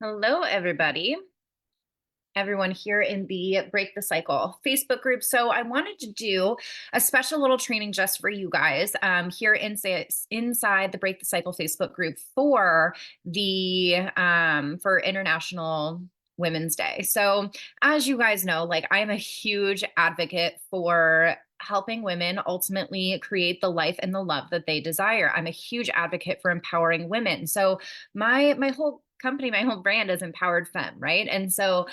Hello, everybody. Everyone here in the Break the Cycle Facebook group. So, I wanted to do a special little training just for you guys here inside the Break the Cycle Facebook group for the for International Women's Day. So, as you guys know, like I am a huge advocate for helping women ultimately create the life and the love that they desire. I'm a huge advocate for empowering women. So, my whole company, my whole brand is Empowered Femme, right? And so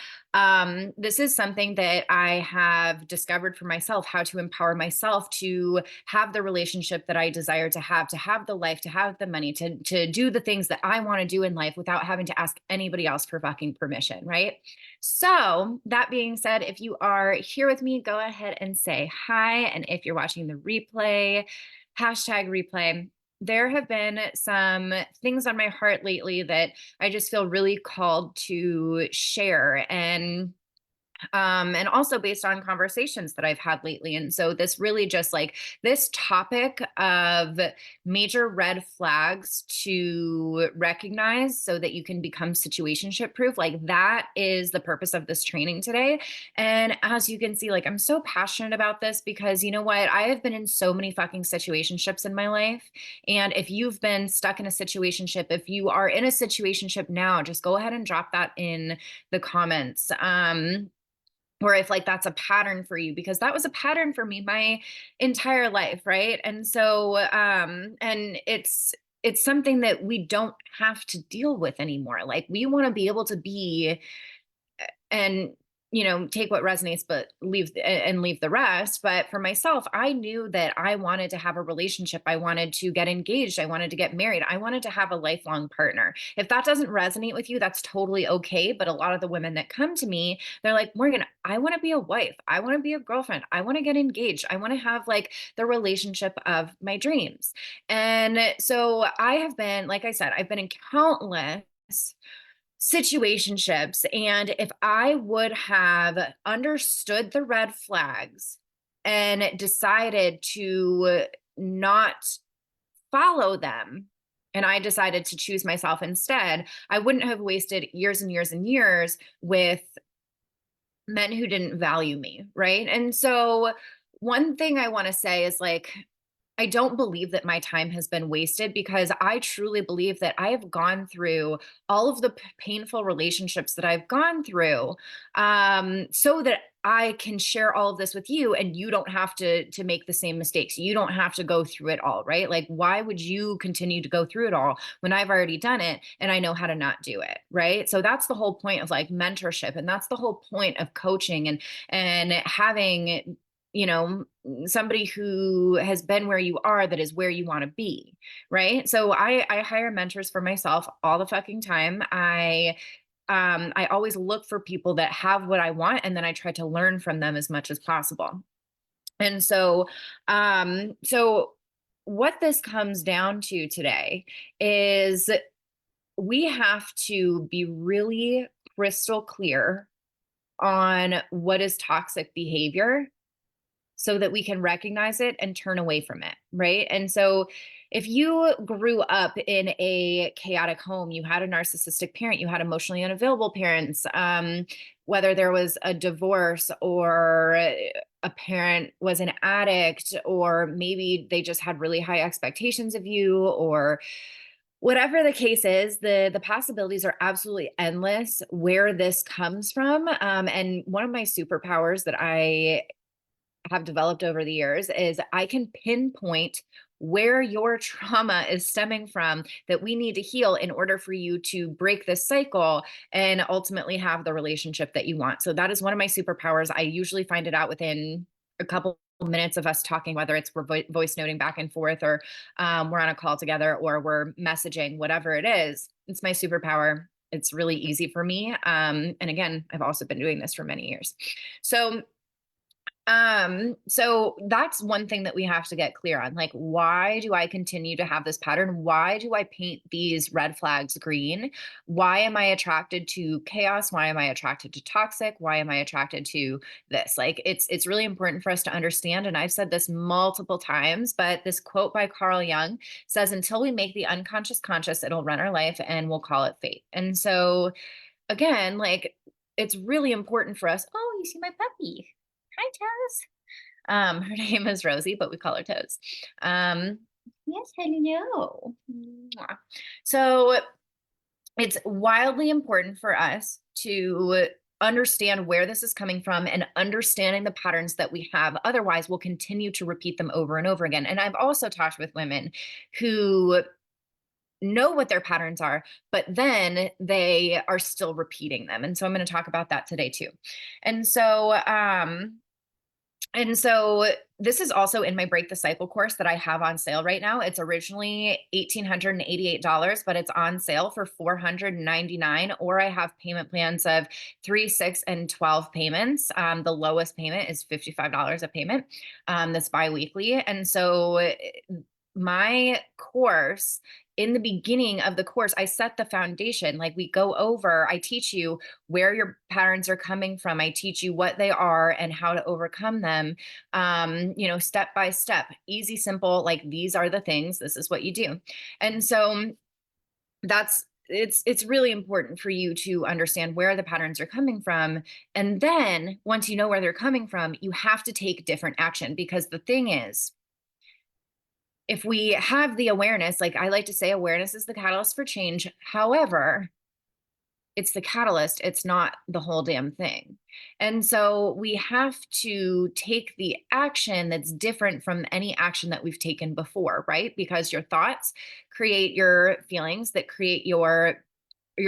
this is something that I have discovered for myself, how to empower myself to have the relationship that I desire to have the life, to have the money, to do the things that I want to do in life without having to ask anybody else for fucking permission, right? So that being said, if you are here with me, go ahead and say hi. And if you're watching the replay, hashtag replay. There have been some things on my heart lately that I just feel really called to share and also based on conversations that I've had lately. And so this really just like this topic of major red flags to recognize so that you can become situationship proof, like that is the purpose of this training today. And as you can see, like I'm so passionate about this because you know what? I have been in so many fucking situationships in my life. And if you've been stuck in a situationship, if you are in a situationship now, just go ahead and drop that in the comments. Or if like that's a pattern for you, because that was a pattern for me my entire life, right? And so and it's something that we don't have to deal with anymore. Like we want to be able to be and take what resonates but leave the rest. But for myself, I knew that I wanted to have a relationship, I wanted to get engaged, I wanted to get married, I wanted to have a lifelong partner. If that doesn't resonate with you, that's totally okay. But a lot of the women that come to me, they're like, Morgan, I want to be a wife, I want to be a girlfriend, I want to get engaged, I want to have like the relationship of my dreams. And so I have been, like I said, I've been in countless situationships. And if I would have understood the red flags and decided to not follow them, and I decided to choose myself instead, I wouldn't have wasted years and years and years with men who didn't value me. Right. And so, one thing I want to say is like, I don't believe that my time has been wasted because I truly believe that I have gone through all of the painful relationships that I've gone through, so that I can share all of this with you and you don't have to make the same mistakes. You don't have to go through it all, right? Like why would you continue to go through it all when I've already done it and I know how to not do it, right? So that's the whole point of like mentorship, and that's the whole point of coaching and having somebody who has been where you are that is where you want to be, right? So I hire mentors for myself all the fucking time. I always look for people that have what I want, and then I try to learn from them as much as possible. And so what this comes down to today is we have to be really crystal clear on what is toxic behavior so that we can recognize it and turn away from it, right? And so if you grew up in a chaotic home, you had a narcissistic parent, you had emotionally unavailable parents, whether there was a divorce or a parent was an addict, or maybe they just had really high expectations of you, or whatever the case is, the possibilities are absolutely endless where this comes from. And one of my superpowers that I have developed over the years is I can pinpoint where your trauma is stemming from that we need to heal in order for you to break this cycle and ultimately have the relationship that you want. So that is one of my superpowers. I usually find it out within a couple minutes of us talking, whether it's we're voice noting back and forth, or we're on a call together, or we're messaging, whatever it is. It's my superpower. It's really easy for me. And again, I've also been doing this for many years. So So that's one thing that we have to get clear on. Like, why do I continue to have this pattern? Why do I paint these red flags green? Why am I attracted to chaos? Why am I attracted to toxic? Why am I attracted to this? Like, it's really important for us to understand. And I've said this multiple times, but this quote by Carl Jung says, until we make the unconscious conscious, it'll run our life and we'll call it fate. And so again, like, it's really important for us. Oh, you see my puppy. Hi, Toes. Her name is Rosie, but we call her Toes. Um, yes, hello. Mwah. So it's wildly important for us to understand where this is coming from and understanding the patterns that we have. Otherwise, we'll continue to repeat them over and over again. And I've also talked with women who know what their patterns are, but then they are still repeating them. And so I'm going to talk about that today too. And so, and so this is also in my Break the Cycle course that I have on sale right now. It's originally $1,888, but it's on sale for $499. Or I have payment plans of 3, 6, and 12 payments. The lowest payment is $55 a payment. That's biweekly. And so my course, in the beginning of the course, I set the foundation. Like, we go over, I teach you where your patterns are coming from. I teach you what they are and how to overcome them, step by step, easy, simple. Like, these are the things, this is what you do. And so it's really important for you to understand where the patterns are coming from. And then once you know where they're coming from, you have to take different action, because the thing is, if we have the awareness, like I like to say, awareness is the catalyst for change. However, it's the catalyst, it's not the whole damn thing. And so we have to take the action that's different from any action that we've taken before, right? Because your thoughts create your feelings, that create your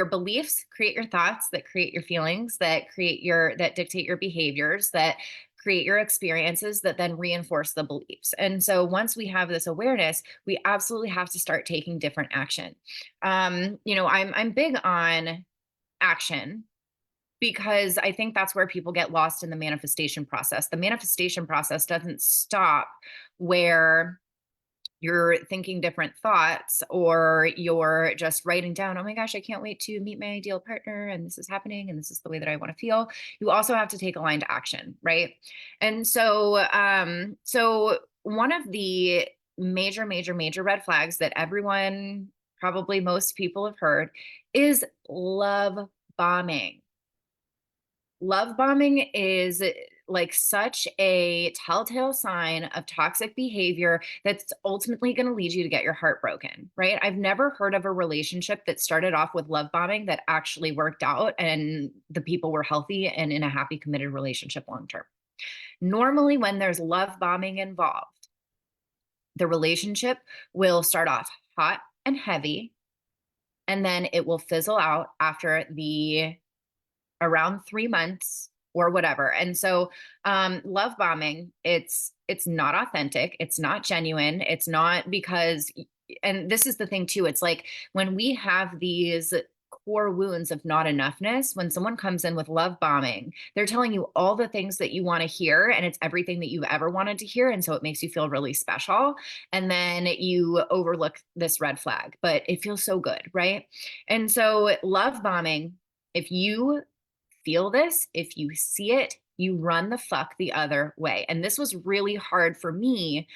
beliefs create your thoughts, that create your feelings, that dictate your behaviors, that create your experiences, that then reinforce the beliefs. And so once we have this awareness, we absolutely have to start taking different action. I'm big on action, because I think that's where people get lost in the manifestation process. The manifestation process doesn't stop where you're thinking different thoughts, or you're just writing down, oh my gosh, I can't wait to meet my ideal partner, and this is happening, and this is the way that I want to feel. You also have to take aligned action, right? And so one of the major red flags that everyone, probably most people, have heard is love bombing. Love bombing is like such a telltale sign of toxic behavior that's ultimately going to lead you to get your heart broken, right? I've never heard of a relationship that started off with love bombing that actually worked out and the people were healthy and in a happy, committed relationship long term. Normally, when there's love bombing involved, the relationship will start off hot and heavy, and then it will fizzle out after the around 3 months or whatever. And so love bombing, it's not authentic, it's not genuine, it's not because, and this is the thing too, it's like when we have these core wounds of not enoughness, when someone comes in with love bombing, they're telling you all the things that you want to hear, and it's everything that you've ever wanted to hear, and so it makes you feel really special, and then you overlook this red flag, but it feels so good, right? And so love bombing, if you feel this, if you see it, you run the fuck the other way. And this was really hard for me.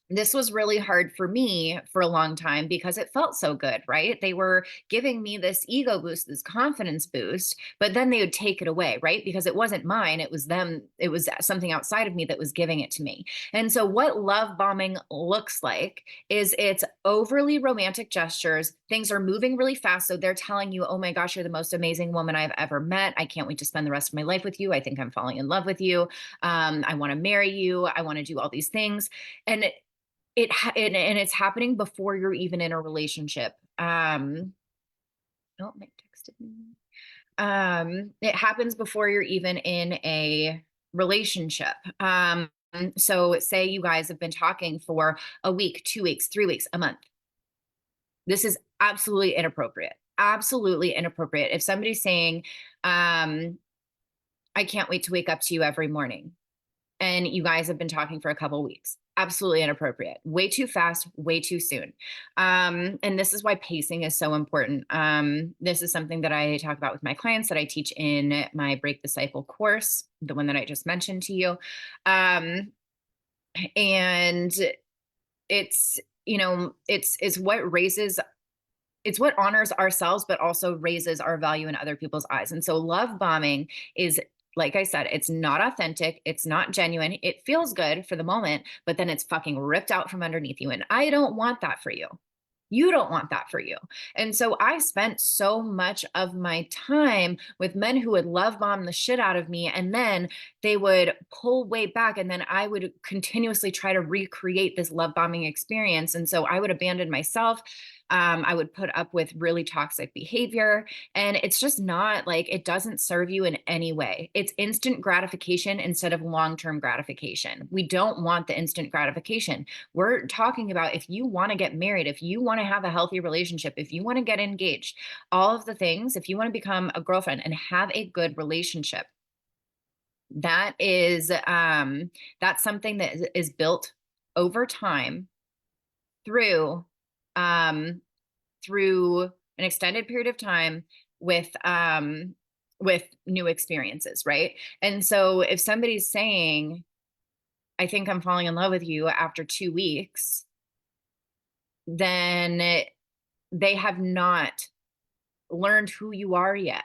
This was really hard for me for a long time, because it felt so good, right? They were giving me this ego boost, this confidence boost, but then they would take it away, right? Because it wasn't mine, it was them, it was something outside of me that was giving it to me. And so, what love bombing looks like is it's overly romantic gestures. Things are moving really fast. So, they're telling you, oh my gosh, you're the most amazing woman I've ever met. I can't wait to spend the rest of my life with you. I think I'm falling in love with you. I want to marry you. I want to do all these things. And and it's happening before you're even in a relationship. Oh, Mike texted me. It happens before you're even in a relationship. So say you guys have been talking for a week, 2 weeks, 3 weeks, a month. This is absolutely inappropriate. Absolutely inappropriate. If somebody's saying, I can't wait to wake up to you every morning. And you guys have been talking for a couple weeks. Absolutely inappropriate. Way too fast, way too soon. And this is why pacing is so important. This is something that I talk about with my clients, that I teach in my Break the Cycle course, the one that I just mentioned to you. And it's, it's what raises, it's what honors ourselves, but also raises our value in other people's eyes. And so love bombing is, like I said, it's not authentic. It's not genuine. It feels good for the moment, but then it's fucking ripped out from underneath you. And I don't want that for you. You don't want that for you. And so I spent so much of my time with men who would love bomb the shit out of me. And then they would pull way back. And then I would continuously try to recreate this love bombing experience. And so I would abandon myself. I would put up with really toxic behavior. And it's just not like, it doesn't serve you in any way. It's instant gratification instead of long term gratification. We don't want the instant gratification. We're talking about, if you want to get married, if you want to have a healthy relationship, if you want to get engaged, all of the things, if you want to become a girlfriend and have a good relationship, that is that's something that is built over time through um through an extended period of time with new experiences, right? And so if somebody's saying, I think I'm falling in love with you after 2 weeks, then they have not learned who you are yet.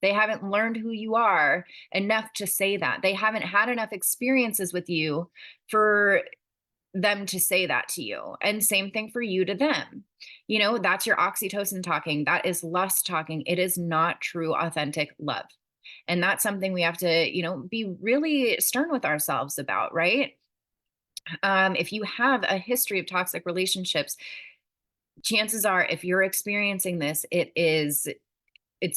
They haven't learned who you are enough to say that. They haven't had enough experiences with you for them to say that to you. And same thing for you to them. That's your oxytocin talking. That is lust talking. It is not true, authentic love. And that's something we have to, be really stern with ourselves about, right? If you have a history of toxic relationships, chances are, if you're experiencing this, it's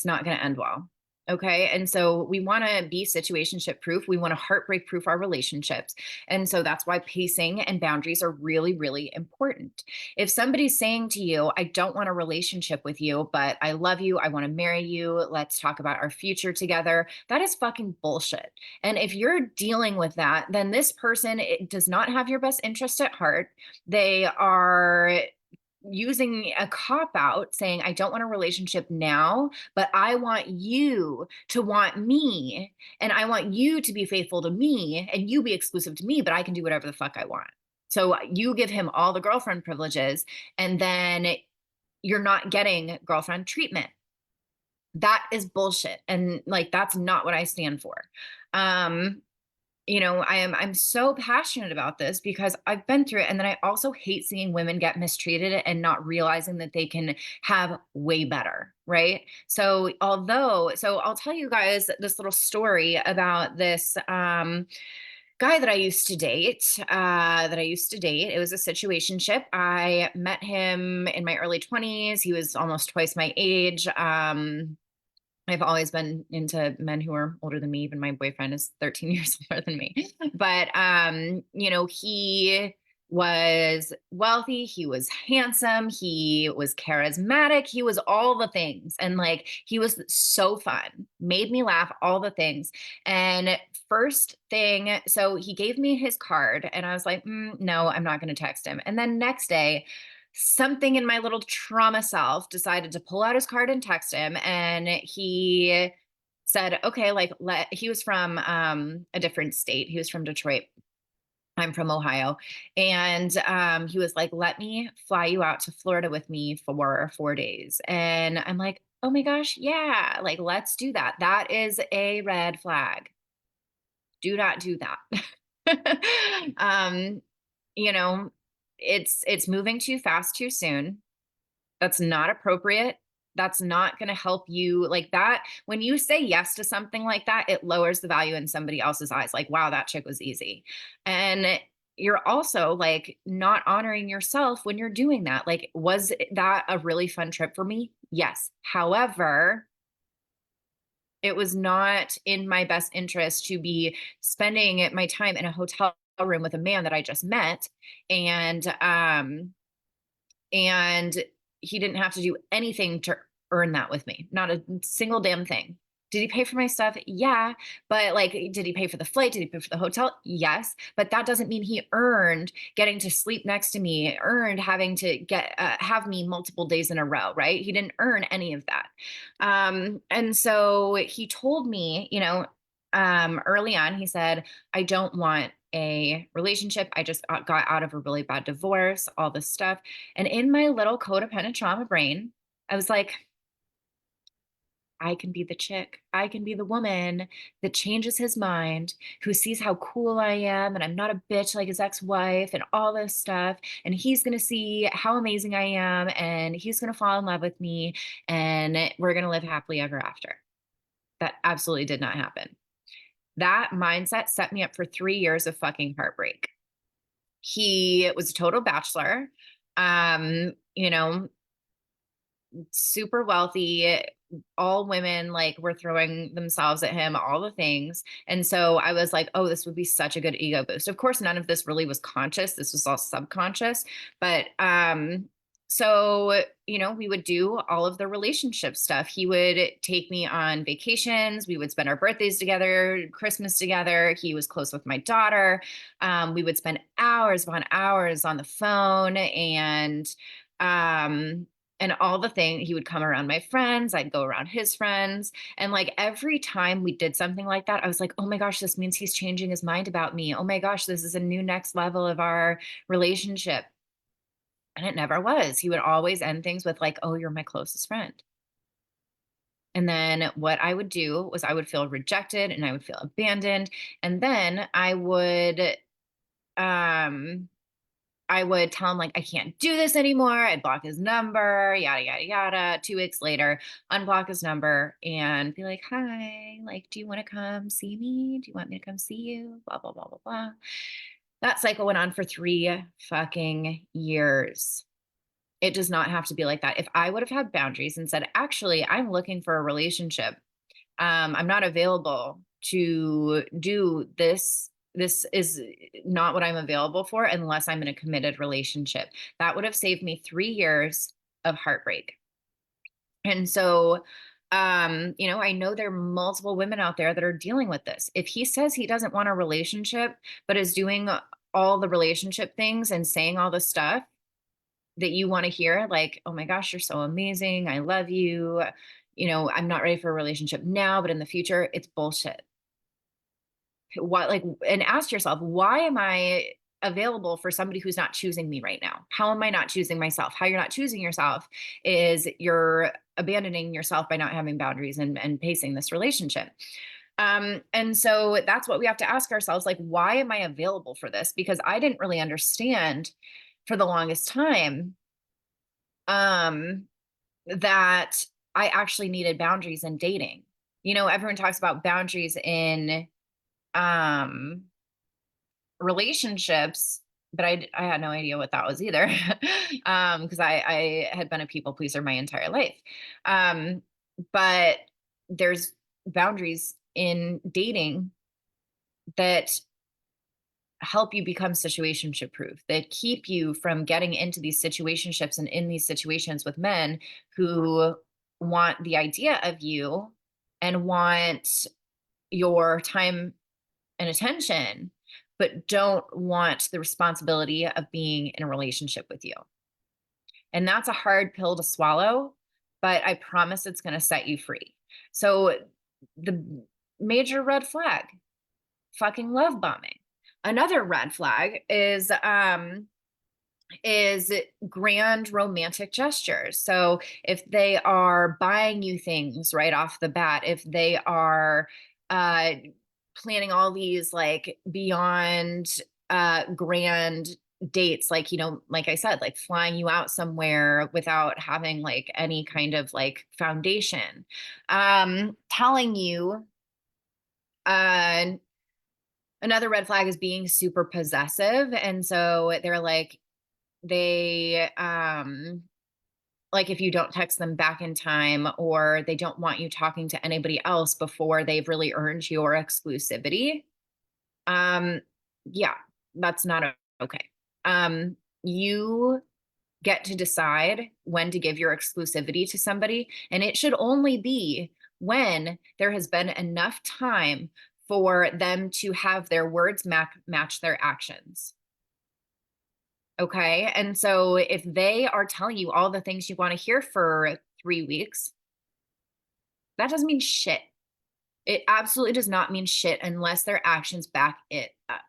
not going to end well. Okay. And so we want to be situationship proof. We want to heartbreak proof our relationships. And so that's why pacing and boundaries are really, really important. If somebody's saying to you, I don't want a relationship with you, but I love you, I want to marry you, let's talk about our future together, that is fucking bullshit. And if you're dealing with that, then this person, it does not have your best interest at heart. They are using a cop out, saying, I don't want a relationship now, but I want you to want me, and I want you to be faithful to me, and you be exclusive to me, but I can do whatever the fuck I want. So you give him all the girlfriend privileges, and then you're not getting girlfriend treatment. That is bullshit. And like, that's not what I stand for. Um, I'm so passionate about this because I've been through it. And then I also hate seeing women get mistreated and not realizing that they can have way better. Right. So I'll tell you guys this little story about this guy that I used to date. It was a situationship. I met him in my early 20s. He was almost twice my age. I've always been into men who are older than me. Even my boyfriend is 13 years older than me. But he was wealthy, he was handsome, he was charismatic, he was all the things. And like, he was so fun, made me laugh, all the things. And first thing, so he gave me his card and I was like, no, I'm not going to text him. And then next day, something in my little trauma self decided to pull out his card and text him, and he said, okay, like, he was from a different state. He was from Detroit. I'm from Ohio. And he was like, let me fly you out to Florida with me for 4 days. And I'm like, oh my gosh, yeah, like, let's do that. That is a red flag. Do not do that. um you know it's moving too fast too soon. That's not appropriate. That's not going to help you. Like, that, when you say yes to something like that, it lowers the value in somebody else's eyes. Like, wow, that chick was easy. And you're also like not honoring yourself when you're doing that. Like, was that a really fun trip for me? Yes. However, it was not in my best interest to be spending my time in a hotel room with a man that I just met. And he didn't have to do anything to earn that with me. Not a single damn thing. Did he pay for my stuff? Yeah. But like, did he pay for the flight? Did he pay for the hotel? Yes. But that doesn't mean he earned getting to sleep next to me, earned having to have me multiple days in a row, right? He didn't earn any of that. And so he told me, early on, he said, I don't want a relationship. I just got out of a really bad divorce, all this stuff. And in my little codependent trauma brain, I was like, I can be the chick. I can be the woman that changes his mind, who sees how cool I am and I'm not a bitch like his ex-wife and all this stuff. And he's going to see how amazing I am and he's going to fall in love with me and we're going to live happily ever after. That absolutely did not happen. That mindset set me up for 3 years of fucking heartbreak. He was a total bachelor. You know, super wealthy, all women like were throwing themselves at him, all the things. And so I was like, oh, this would be such a good ego boost. Of course, none of this really was conscious. This was all subconscious. But so, we would do all of the relationship stuff. He would take me on vacations. We would spend our birthdays together, Christmas together. He was close with my daughter. We would spend hours upon hours on the phone um and all the things. He would come around my friends, I'd go around his friends, and like every time we did something like that, I was like, oh my gosh, this means he's changing his mind about me. Oh my gosh, this is a new next level of our relationship. And it never was. He would always end things with like, oh, you're my closest friend. And then what I would do was I would feel rejected and I would feel abandoned, and then um I would tell him, like, I can't do this anymore. I'd block his number, yada, yada, yada. 2 weeks later, unblock his number and be like, hi, like, do you want to come see me? Do you want me to come see you? Blah, blah, blah, blah, blah. That cycle went on for 3 fucking years. It does not have to be like that. If I would have had boundaries and said, actually, I'm looking for a relationship, I'm not available to do this. This is not what I'm available for unless I'm in a committed relationship. That would have saved me 3 years of heartbreak. And so, I know there are multiple women out there that are dealing with this. If he says he doesn't want a relationship, but is doing all the relationship things and saying all the stuff that you want to hear, like, oh my gosh, you're so amazing, I love you, I'm not ready for a relationship now, but in the future, it's bullshit. What, like, and ask yourself, why am I available for somebody who's not choosing me right now? How am I not choosing myself? How you're not choosing yourself is you're abandoning yourself by not having boundaries and pacing this relationship. And so that's what we have to ask ourselves, like, why am I available for this? Because I didn't really understand for the longest time um that I actually needed boundaries in dating. Everyone talks about boundaries in um relationships, but I had no idea what that was either. Because I had been a people pleaser my entire life. Um, but there's boundaries in dating that help you become situationship proof, that keep you from getting into these situationships and in these situations with men who want the idea of you and want your time and attention, but don't want the responsibility of being in a relationship with you. And that's a hard pill to swallow, but I promise it's going to set you free. So, the major red flag, fucking love bombing. Another red flag is grand romantic gestures. So if they are buying you things right off the bat, if they are uh planning all these like beyond grand dates, like, like I said, like flying you out somewhere without having like any kind of like foundation, telling you uh another red flag is being super possessive. And so they're like if you don't text them back in time, or they don't want you talking to anybody else before they've really earned your exclusivity. um yeah, that's not okay. You get to decide when to give your exclusivity to somebody, and it should only be when there has been enough time for them to have their words match their actions. Okay. And so if they are telling you all the things you want to hear for 3 weeks, that doesn't mean shit. It absolutely does not mean shit unless their actions back it up.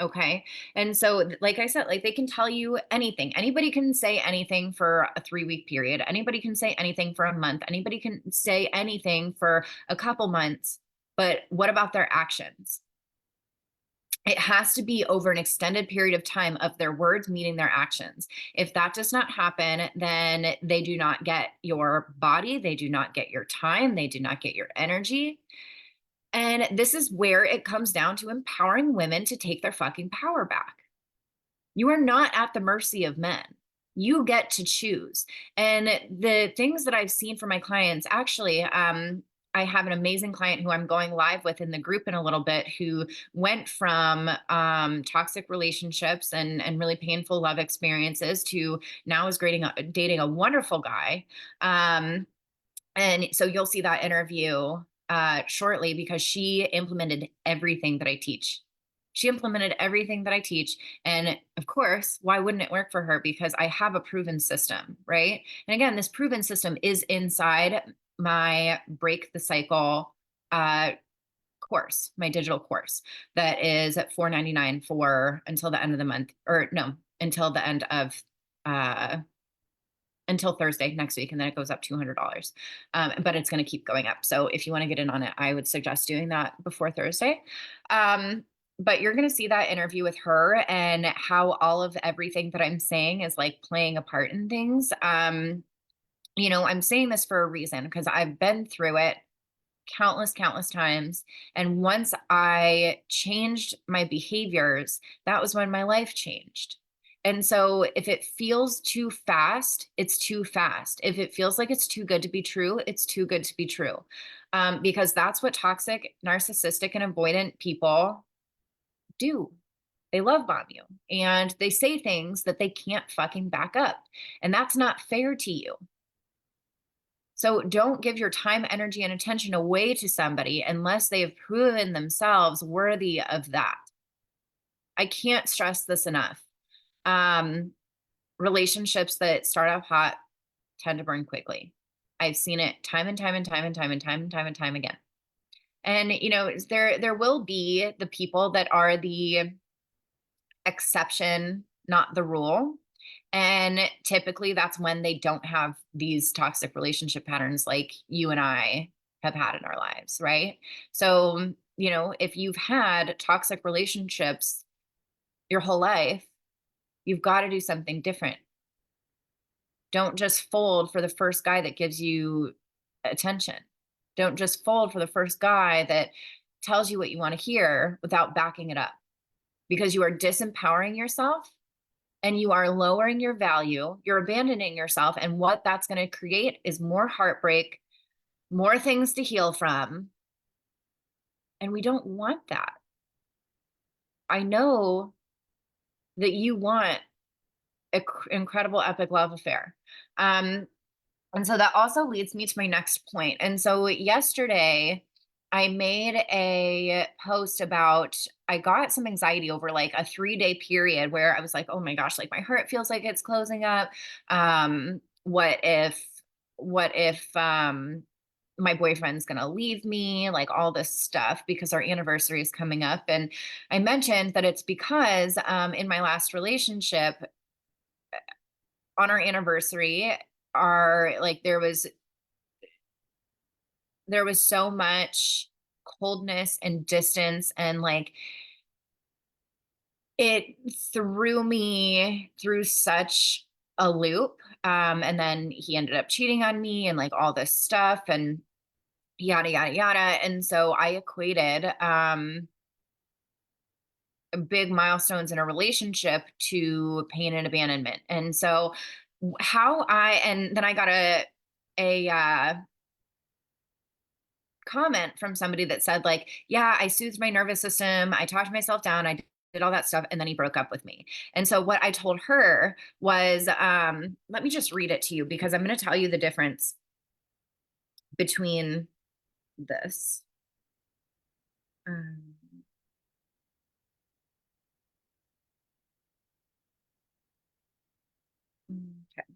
Okay. And so, like I said, like they can tell you anything. Anybody can say anything for a 3 week period. Anybody can say anything for a month. Anybody can say anything for a couple months. But what about their actions? It has to be over an extended period of time of their words meeting their actions. If that does not happen, then they do not get your body, they do not get your time, they do not get your energy. And this is where it comes down to empowering women to take their fucking power back. You are not at the mercy of men. You get to choose. And the things that I've seen from my clients, actually, I have an amazing client who I'm going live with in the group in a little bit who went from toxic relationships and really painful love experiences to now is dating a wonderful guy. And so you'll see that interview shortly because she implemented everything that I teach. She implemented everything that I teach. And of course, why wouldn't it work for her? Because I have a proven system, right? And again, this proven system is inside my Break the Cycle uh, course, my digital course that is at $4.99 for until the end of the month, or no, until the end of uh, until Thursday next week, and then it goes up $200. But it's going to keep going up. So if you want to get in on it, I would suggest doing that before Thursday. But you're going to see that interview with her and how all of everything that I'm saying is like playing a part in things. I'm saying this for a reason because I've been through it countless times. And once I changed my behaviors, that was when my life changed. And so if it feels too fast, it's too fast. If it feels like it's too good to be true, it's too good to be true. Because that's what toxic, narcissistic, and avoidant people do. They love bomb you and they say things that they can't fucking back up. And that's not fair to you. So don't give your time, energy, and attention away to somebody unless they have proven themselves worthy of that. I can't stress this enough. Um, Relationships that start off hot tend to burn quickly. I've seen it time and time and time and time and time and time and time again. And there will be the people that are the exception, not the rule. And typically that's when they don't have these toxic relationship patterns like you and I have had in our lives, right? So, if you've had toxic relationships your whole life, you've got to do something different. Don't just fold for the first guy that gives you attention. Don't just fold for the first guy that tells you what you want to hear without backing it up because you are disempowering yourself and you are lowering your value, you're abandoning yourself. And what that's going to create is more heartbreak, more things to heal from. And we don't want that. I know that you want an incredible, epic love affair. And so that also leads me to my next point. And so yesterday, I made a post about I got some anxiety over like a 3-day period where I was like, oh my gosh, like my heart feels like it's closing up. What if my boyfriend's gonna leave me, like all this stuff because our anniversary is coming up. And I mentioned that it's because in my last relationship, on our anniversary, our like there was so much coldness and distance and like it threw me through such a loop. And then he ended up cheating on me and like all this stuff and yada yada yada. And so I equated big milestones in a relationship to pain and abandonment. And so and then I got a comment from somebody that said like, yeah, I soothed my nervous system, I talked myself down, I did all that stuff, and then he broke up with me. And so what I told her was, let me just read it to you because I'm going to tell you the difference between this. Um, okay.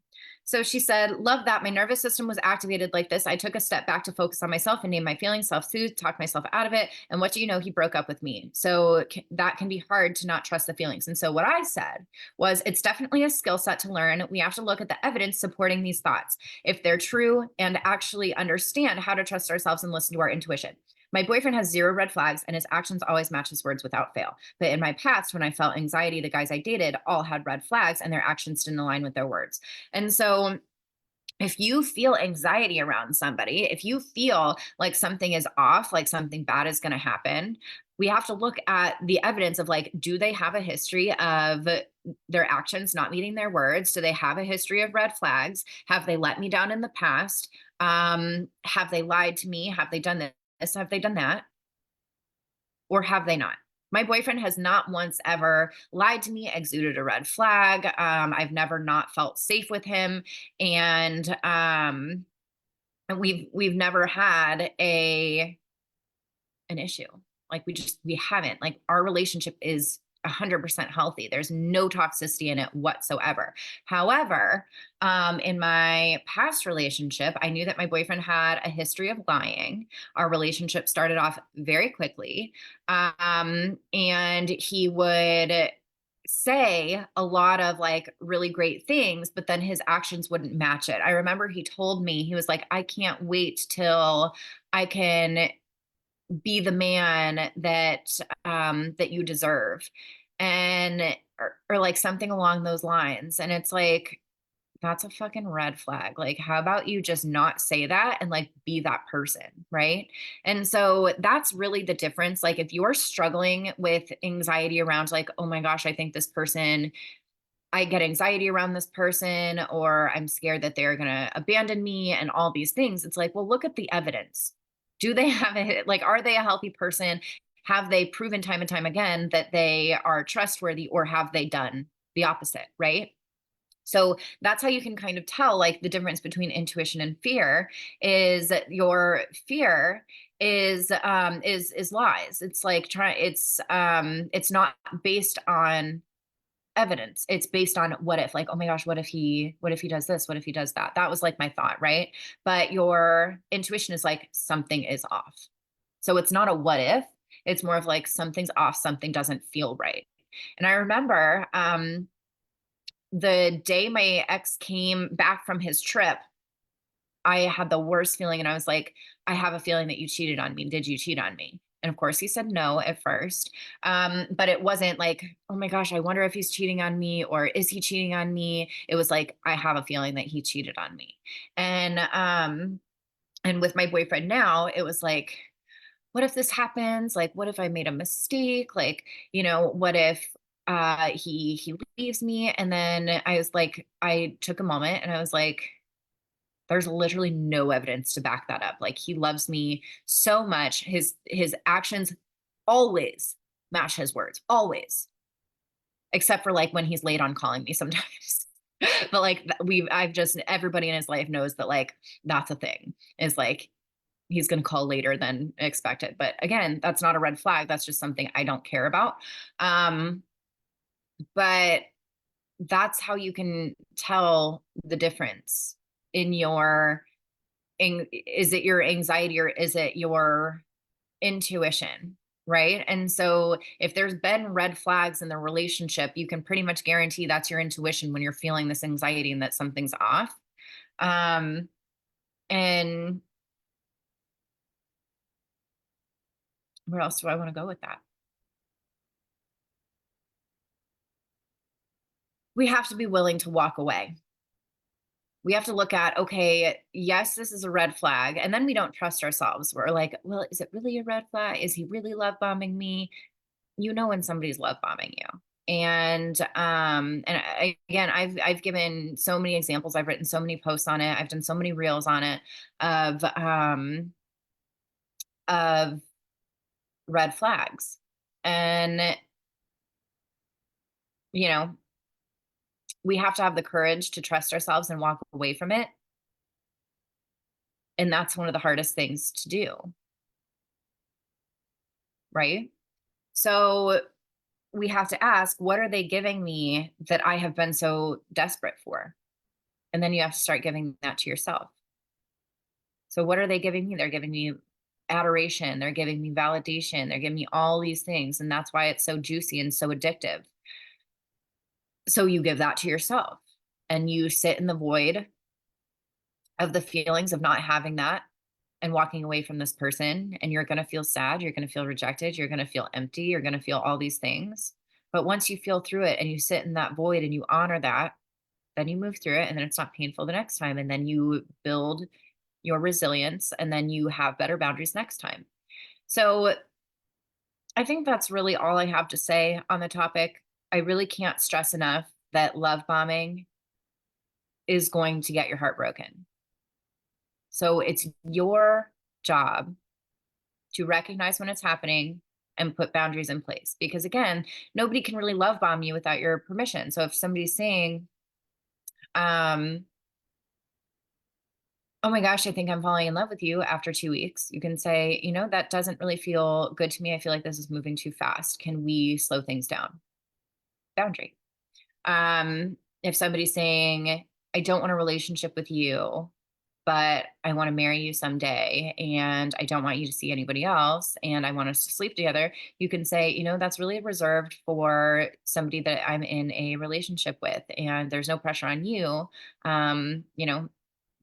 So she said, love that. My nervous system was activated like this. I took a step back to focus on myself and name my feelings, self soothe, talk myself out of it. And what do you know? He broke up with me. So that can be hard to not trust the feelings. And so what I said was, it's definitely a skill set to learn. We have to look at the evidence supporting these thoughts, if they're true, and actually understand how to trust ourselves and listen to our intuition. My boyfriend has zero red flags and his actions always match his words without fail. But in my past, when I felt anxiety, the guys I dated all had red flags and their actions didn't align with their words. And so if you feel anxiety around somebody, if you feel like something is off, like something bad is going to happen, we have to look at the evidence of, like, do they have a history of their actions not meeting their words? Do they have a history of red flags? Have they let me down in the past? Have they lied to me? Have they done this? Have they done that? Or have they not? My boyfriend has not once ever lied to me, exuded a red flag. I've never not felt safe with him, and we've never had an issue. Like, we haven't. Like, our relationship is 100% healthy. There's no toxicity in it whatsoever. However, in my past relationship, I knew that my boyfriend had a history of lying. Our relationship started off very quickly. And he would say a lot of, like, really great things, but then his actions wouldn't match it. I remember he told me, he was like, I can't wait till I can be the man that you deserve, and or like something along those lines. And it's like, that's a fucking red flag. Like, how about you just not say that and, like, be that person, right? And so that's really the difference. Like, if you're struggling with anxiety around, like, oh my gosh, I think this person, I get anxiety around this person, or I'm scared that they're going to abandon me and all these things. It's like, well, look at the evidence. Do they have like, are they a healthy person? Have they proven time and time again that they are trustworthy, or have they done the opposite? Right. So that's how you can kind of tell, like, the difference between intuition and fear is that your fear is lies. It's like it's not based on evidence. It's based on what if, like, oh my gosh, what if he does this? What if he does that? That was like my thought, right? But your intuition is like, something is off. So it's not a what if, it's more of like, something's off, something doesn't feel right. And I remember the day my ex came back from his trip, I had the worst feeling, and I was like, I have a feeling that you cheated on me. Did you cheat on me? And of course, he said no at first. But it wasn't like, oh my gosh, I wonder if he's cheating on me, or is he cheating on me? It was like, I have a feeling that he cheated on me. And with my boyfriend now, it was like, what if this happens? Like, what if I made a mistake? Like, what if he leaves me? And then I was like, I took a moment and I was like, there's literally no evidence to back that up. Like, he loves me so much. His actions always match his words, always, except for, like, when he's late on calling me sometimes. But like, I've just, everybody in his life knows that, like, that's a thing. Is like, he's going to call later than expected. But again, that's not a red flag. That's just something I don't care about. Um, but that's how you can tell the difference in your, is it your anxiety, or is it your intuition? Right. And so if there's been red flags in the relationship, you can pretty much guarantee that's your intuition when you're feeling this anxiety and that something's off. Um, and where else do I want to go with that? We have to be willing to walk away. We have to look at, okay, yes, this is a red flag. And then we don't trust ourselves. We're like, well, is it really a red flag? Is he really love bombing me? You know when somebody's love bombing you. Again, I've given so many examples, I've written so many posts on it, I've done so many reels on it, of of red flags. And you know we have to have the courage to trust ourselves and walk away from it, and that's one of the hardest things to do. right? So we have to ask, what are they giving me that I have been so desperate for? And then you have to start giving that to yourself. So what are they giving me? They're giving me adoration, they're giving me validation, they're giving me all these things. And that's why it's so juicy and so addictive. So you give that to yourself and you sit in the void of the feelings of not having that and walking away from this person. And you're going to feel sad. You're going to feel rejected. You're going to feel empty. You're going to feel all these things. But once you feel through it and you sit in that void and you honor that, then you move through it and then it's not painful the next time. And then you build your resilience and then you have better boundaries next time. So I think that's really all I have to say on the topic. I really can't stress enough that love bombing is going to get your heart broken. So it's your job to recognize when it's happening and put boundaries in place. Because again, nobody can really love bomb you without your permission. So if somebody's saying, um, oh my gosh, I think I'm falling in love with you after 2 weeks, you can say, that doesn't really feel good to me. I feel like this is moving too fast. Can we slow things down? Boundary. If somebody's saying, I don't want a relationship with you, but I want to marry you someday and I don't want you to see anybody else and I want us to sleep together, you can say, that's really reserved for somebody that I'm in a relationship with and there's no pressure on you. Um, you know,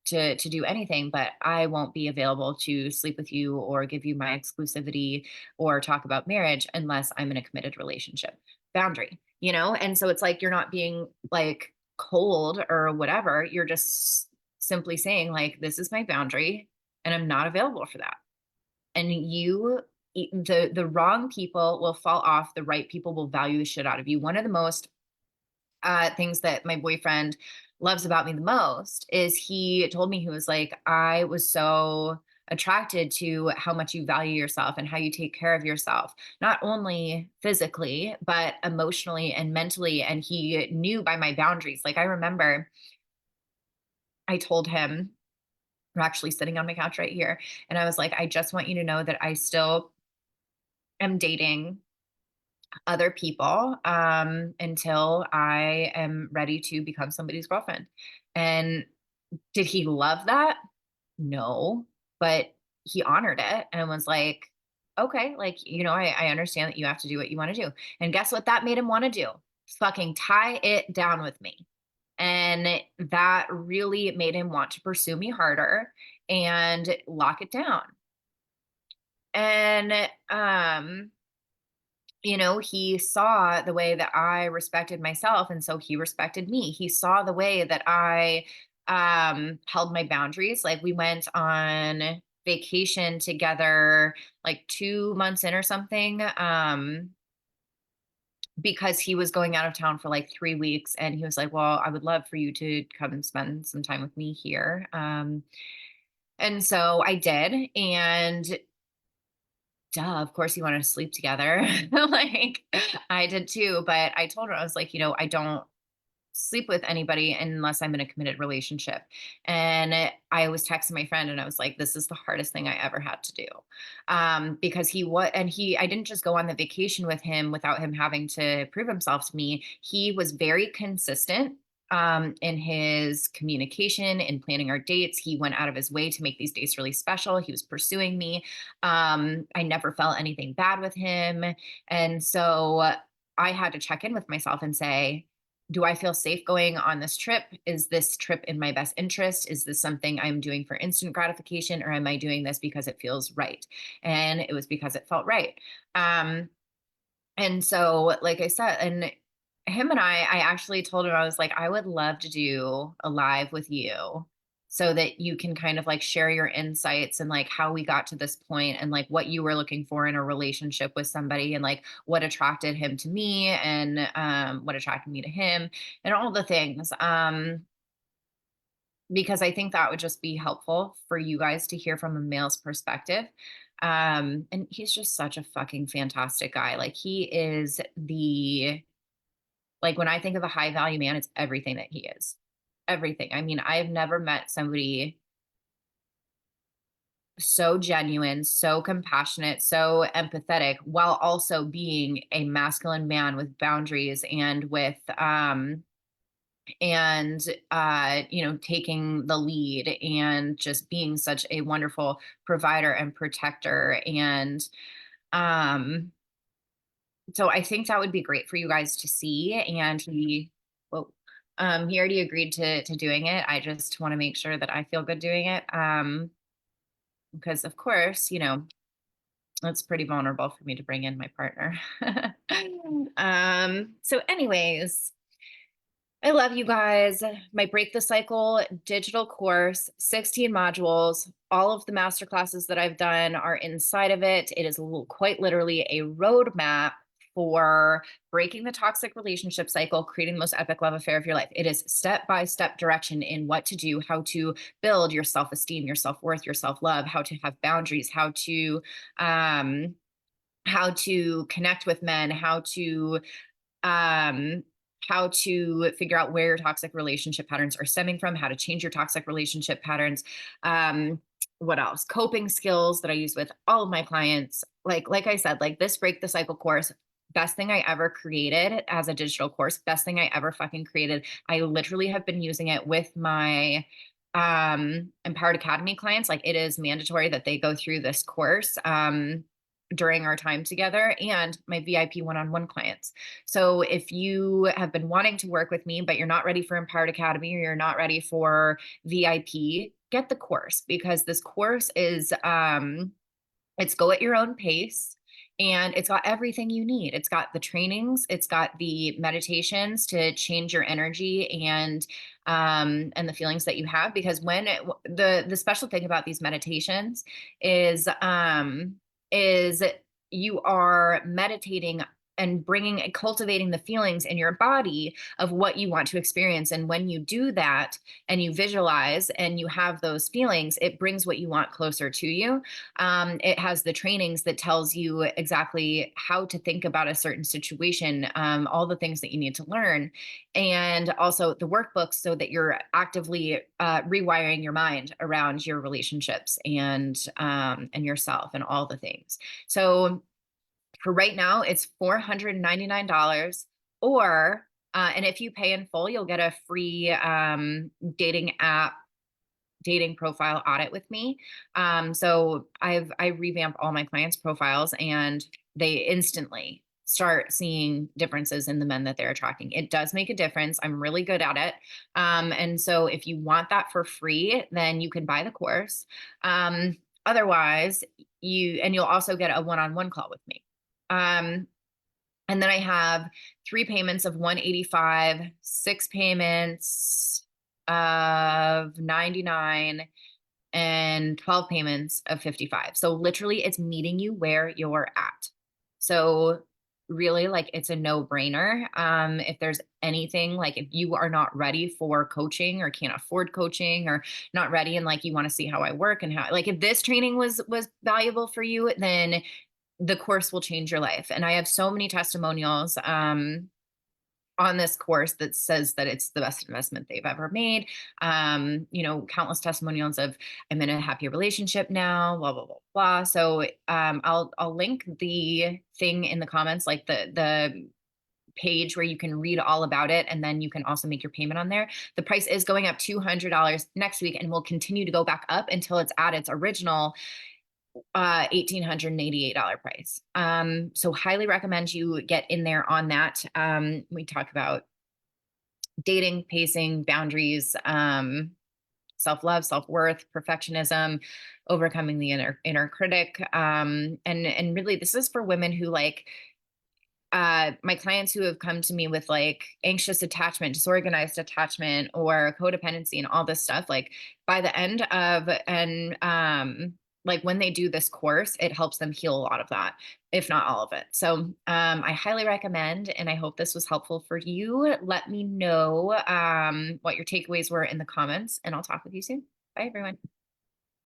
to do anything, but I won't be available to sleep with you or give you my exclusivity or talk about marriage unless I'm in a committed relationship. Boundary, And so it's like you're not being like cold or whatever. You're just simply saying, like, this is my boundary and I'm not available for that. And the wrong people will fall off, the right people will value the shit out of you. One of the most things that my boyfriend loves about me the most is he told me, he was like, I was so attracted to how much you value yourself and how you take care of yourself, not only physically, but emotionally and mentally. And he knew by my boundaries. Like, I remember I told him, we're actually sitting on my couch right here, and I was like, I just want you to know that I still am dating other people until I am ready to become somebody's girlfriend. And did he love that? No, but he honored it and was like, okay, like, I understand that you have to do what you want to do. And guess what that made him want to do? Fucking tie it down with me. And that really made him want to pursue me harder and lock it down. And he saw the way that I respected myself. And so he respected me. He saw the way that I held my boundaries. Like, we went on vacation together like 2 months in or something. Because he was going out of town for like 3 weeks. And he was like, well, I would love for you to come and spend some time with me here. And so I did. And duh, of course he wanted to sleep together. Like, I did too, but I told her, I was like, I don't sleep with anybody unless I'm in a committed relationship. And I was texting my friend and I was like, this is the hardest thing I ever had to do. Because I didn't just go on the vacation with him without him having to prove himself to me. He was very consistent in his communication and planning our dates. He went out of his way to make these dates really special. He was pursuing me. I never felt anything bad with him. And so I had to check in with myself and say, do I feel safe going on this trip? Is this trip in my best interest? Is this something I'm doing for instant gratification, or am I doing this because it feels right? And it was because it felt right. Um, and so, like I said, and him and I actually told him, I was like, I would love to do a live with you so that you can kind of like share your insights and like how we got to this point and like what you were looking for in a relationship with somebody and like what attracted him to me and what attracted me to him and all the things. Because I think that would just be helpful for you guys to hear from a male's perspective. And he's just such a fucking fantastic guy. Like, he is like, when I think of a high value man, it's everything that he is. Everything. I mean, I've never met somebody so genuine, so compassionate, so empathetic, while also being a masculine man with boundaries and with taking the lead and just being such a wonderful provider and protector. And um so I think that would be great for you guys to see. And well, he already agreed to doing it. I just want to make sure that I feel good doing it. Because of course, it's pretty vulnerable for me to bring in my partner. So anyways, I love you guys. My Break the Cycle digital course, 16 modules. All of the master classes that I've done are inside of it. It is quite literally a roadmap for breaking the toxic relationship cycle, creating the most epic love affair of your life. It is step-by-step direction in what to do, how to build your self-esteem, your self-worth, your self-love, how to have boundaries, um, how to connect with men, um, how to figure out where your toxic relationship patterns are stemming from, how to change your toxic relationship patterns. What else? Coping skills that I use with all of my clients. Like I said, like this Break the Cycle course, best thing I ever created as a digital course, best thing I ever fucking created. I literally have been using it with my Empowered Academy clients. Like it is mandatory that they go through this course during our time together, and my VIP one-on-one clients. So if you have been wanting to work with me, but you're not ready for Empowered Academy or you're not ready for VIP, get the course, because this course is it's go at your own pace, and it's got everything you need. It's got the trainings, it's got the meditations to change your energy and the feelings that you have. Because the special thing about these meditations is you are meditating and bringing and cultivating the feelings in your body of what you want to experience. And when you do that and you visualize and you have those feelings, it brings what you want closer to you. It has the trainings that tells you exactly how to think about a certain situation, all the things that you need to learn, and also the workbooks so that you're actively rewiring your mind around your relationships and yourself and all the things. So for right now, it's $499, or and if you pay in full, you'll get a free dating app dating profile audit with me. So I revamp all my clients' profiles, and they instantly start seeing differences in the men that they're attracting. It does make a difference. I'm really good at it. And so if you want that for free, then you can buy the course. Otherwise, you'll also get a one-on-one call with me. Um, and then I have 3 payments of 185, 6 payments of 99, and 12 payments of 55. So literally it's meeting you where you're at. So really, like, it's a no-brainer. If there's anything, like if you are not ready for coaching or can't afford coaching or not ready, and like you want to see how I work and how, like, if this training was valuable for you, then the course will change your life. And I have so many testimonials on this course that says that it's the best investment they've ever made. Countless testimonials of I'm in a happy relationship now, blah, blah, blah, blah. So I'll link the thing in the comments, like the page where you can read all about it, and then you can also make your payment on there. The price is going up $200 next week and will continue to go back up until it's at its original $1,888 price. So highly recommend you get in there on that. We talk about dating, pacing, boundaries, self-love, self-worth, perfectionism, overcoming the inner critic. And really this is for women who my clients who have come to me with like anxious attachment, disorganized attachment, or codependency and all this stuff. Like by the end of and like when they do this course, it helps them heal a lot of that, if not all of it. So I highly recommend, and I hope this was helpful for you. Let me know what your takeaways were in the comments, and I'll talk with you soon. Bye, everyone.